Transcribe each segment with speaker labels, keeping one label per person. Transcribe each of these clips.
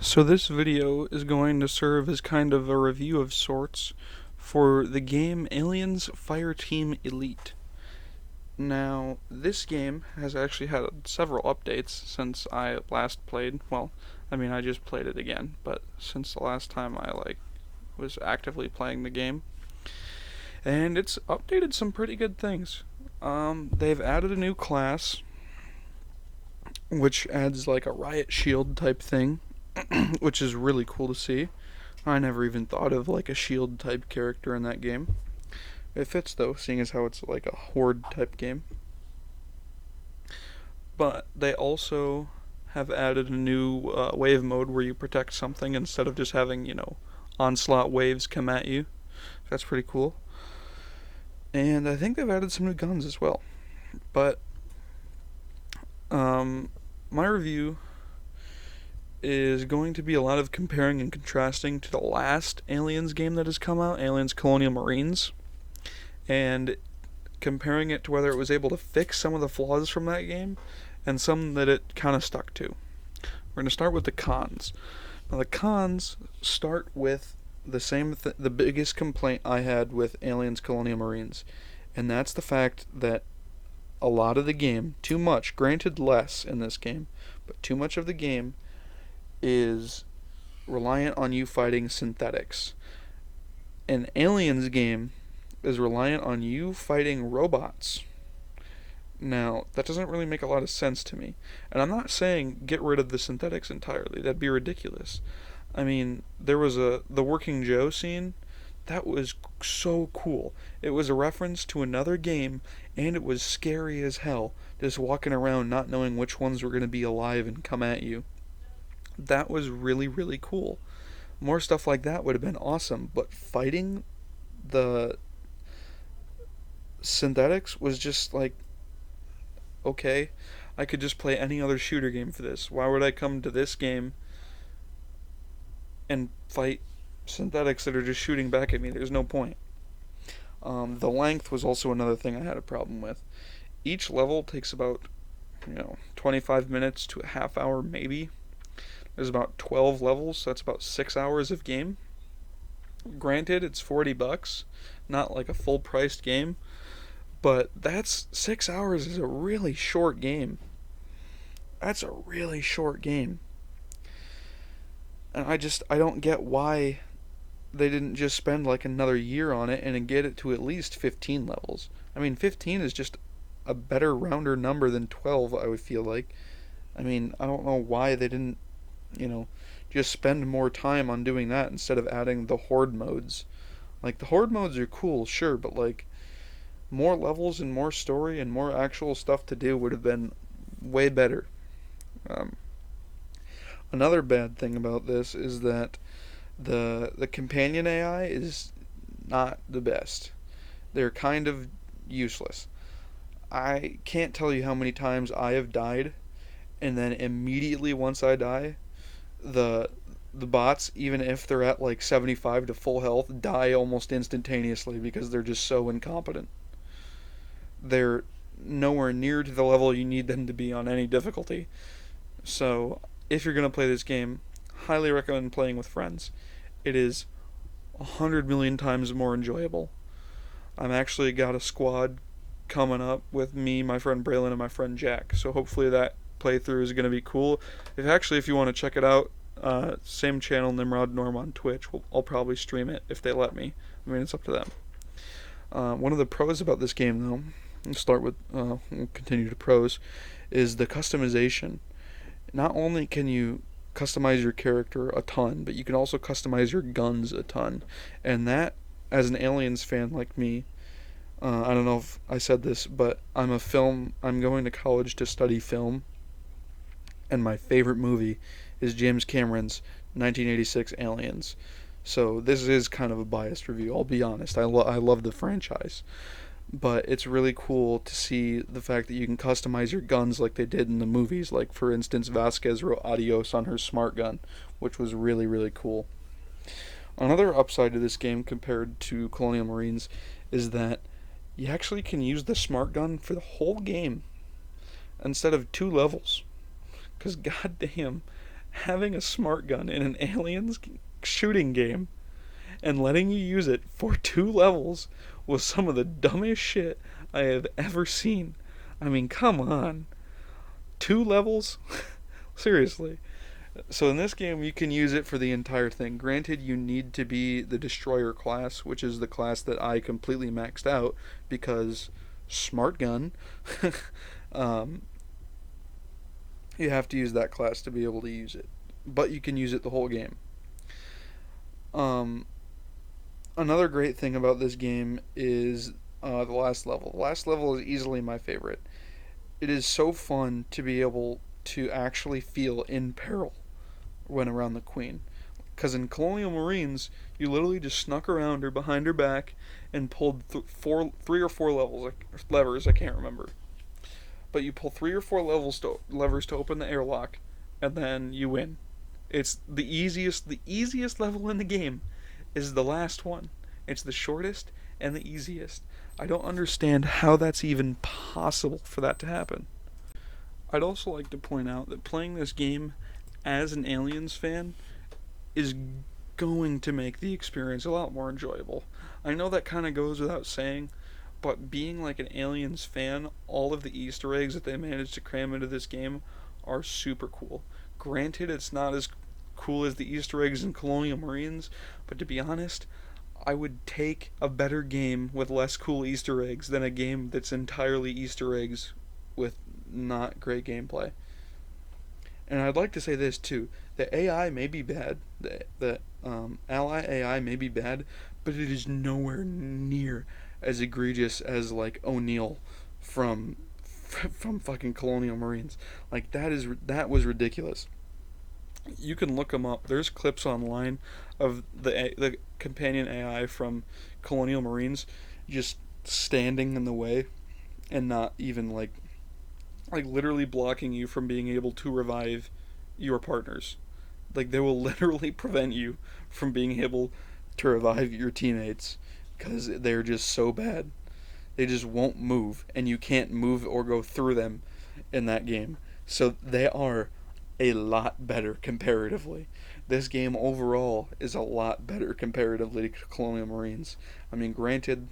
Speaker 1: So this video is going to serve as kind of a review of sorts for the game Aliens Fireteam Elite. Now, this game has actually had several updates since I last played. Well, I just played it again, but since the last time I was actively playing the game, and it's updated some pretty good things. They've added a new class, which adds like a riot shield type thing, which is really cool to see. I never even thought of like a shield type character in that game. It fits though, seeing as how it's like a horde type game. But they also have added a new wave mode where you protect something instead of just having, onslaught waves come at you. That's pretty cool. And I think they've added some new guns as well. But my review is going to be a lot of comparing and contrasting to the last Aliens game that has come out, Aliens Colonial Marines, and comparing it to whether it was able to fix some of the flaws from that game and some that it kind of stuck to. We're going to start with the cons. Now, the cons start with the biggest complaint I had with Aliens Colonial Marines, and that's the fact that a lot of the game, too much, granted less in this game, but too much of the game is reliant on you fighting synthetics. An Aliens game is reliant on you fighting robots. Now, that doesn't really make a lot of sense to me. And I'm not saying get rid of the synthetics entirely. That'd be ridiculous. There was the Working Joe scene. That was so cool. It was a reference to another game, and it was scary as hell, just walking around not knowing which ones were going to be alive and come at you. That was really, really cool. More stuff like that would have been awesome, but fighting the synthetics was just like, okay, I could just play any other shooter game for this. Why would I come to this game and fight synthetics that are just shooting back at me? There's no point. The length was also another thing I had a problem with. Each level takes about, 25 minutes to a half hour maybe. There's about 12 levels, so that's about 6 hours of game. Granted, it's $40, not like a full priced game, but that's 6 hours is a really short game. That's a really short game. And I don't get why they didn't just spend like another year on it and get it to at least 15 levels. 15 is just a better rounder number than 12, I would feel like. I don't know why they didn't, just spend more time on doing that instead of adding the horde modes. Like, the horde modes are cool, sure, but like, more levels and more story and more actual stuff to do would have been way better. Another bad thing about this is that the companion AI is not the best. They're kind of useless. I can't tell you how many times I have died, and then immediately once I die, the bots, even if they're at like 75 to full health, die almost instantaneously because they're just so incompetent. They're nowhere near to the level you need them to be on any difficulty. So, if you're going to play this game, highly recommend playing with friends. It is 100 million times more enjoyable. I'm actually got a squad coming up with me, my friend Braylon, and my friend Jack. So hopefully that playthrough is going to be cool. If you want to check it out, same channel, Nimrod Norm on Twitch. I'll probably stream it if they let me. It's up to them. One of the pros about this game, though, we'll continue to pros, is the customization. Not only can you customize your character a ton, but you can also customize your guns a ton. And that, as an Aliens fan like me, I don't know if I said this, but I'm going to college to study film, and my favorite movie is James Cameron's 1986 Aliens. So this is kind of a biased review, I'll be honest. I love the franchise. But it's really cool to see the fact that you can customize your guns like they did in the movies. Like, for instance, Vasquez wrote Adios on her smart gun, which was really, really cool. Another upside to this game compared to Colonial Marines is that you actually can use the smart gun for the whole game instead of 2 levels. Because goddamn, having a smart gun in an aliens shooting game and letting you use it for 2 levels was some of the dumbest shit I have ever seen. I mean, come on. 2 levels? Seriously. So in this game, you can use it for the entire thing. Granted, you need to be the destroyer class, which is the class that I completely maxed out because smart gun. um, you have to use that class to be able to use it, but you can use it the whole game. Um, Another great thing about this game is the last level. The last level is easily my favorite. It is so fun to be able to actually feel in peril when around the queen. Because in Colonial Marines, you literally just snuck around her behind her back and pulled 3 or 4 levers. I can't remember, but you pull 3 or 4 levers to open the airlock, and then you win. It's the easiest. The easiest level in the game is the last one. It's the shortest and the easiest. I don't understand how that's even possible for that to happen. I'd also like to point out that playing this game as an Aliens fan is going to make the experience a lot more enjoyable. I know that kind of goes without saying, but being like an Aliens fan, all of the Easter eggs that they managed to cram into this game are super cool. Granted, it's not as cool as the Easter eggs in Colonial Marines, but to be honest, I would take a better game with less cool Easter eggs than a game that's entirely Easter eggs with not great gameplay. And I'd like to say this too: the AI may be bad, the ally AI may be bad, but it is nowhere near as egregious as like O'Neill from fucking Colonial Marines. Like that was ridiculous. You can look them up. There's clips online of the companion AI from Colonial Marines just standing in the way and not even like literally blocking you from being able to revive your partners. Like they will literally prevent you from being able to revive your teammates because they're just so bad. They just won't move, and you can't move or go through them in that game. So they are a lot better comparatively. This game overall is a lot better comparatively to Colonial Marines. I mean, granted,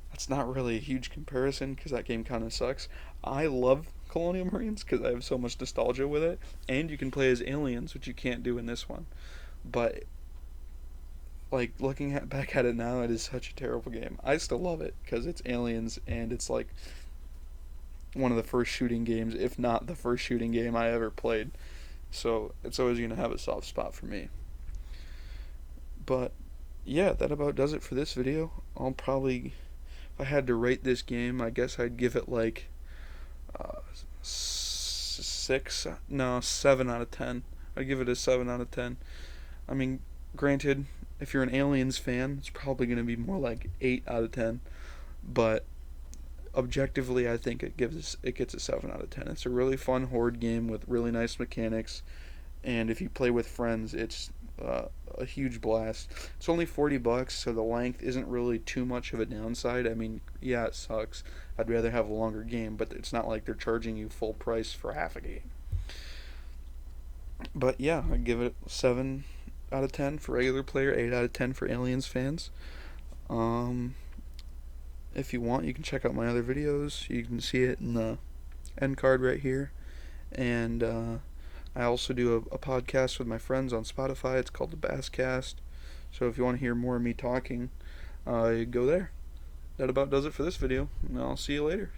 Speaker 1: that's not really a huge comparison because that game kind of sucks. I love Colonial Marines because I have so much nostalgia with it, and you can play as aliens, which you can't do in this one. But like back at it now, it is such a terrible game. I still love it because it's aliens and it's like one of the first shooting games, if not the first shooting game I ever played. So it's always gonna have a soft spot for me. But yeah, that about does it for this video. I'll probably, if I had to rate this game, I guess I'd give it like 7 out of 10. I'd give it a 7 out of 10. I mean, granted, if you're an Aliens fan, it's probably going to be more like 8 out of 10. But objectively, I think it gets a 7 out of 10. It's a really fun horde game with really nice mechanics, and if you play with friends, it's a huge blast. It's only $40, so the length isn't really too much of a downside. I mean, yeah, it sucks. I'd rather have a longer game, but it's not like they're charging you full price for half a game. But yeah, I'd give it 7 out of 10 for regular player, 8 out of 10 for Aliens fans. If you want, you can check out my other videos. You can see it in the end card right here. And I also do a podcast with my friends on Spotify. It's called the Basscast. So if you want to hear more of me talking, go there. That about does it for this video, and I'll see you later.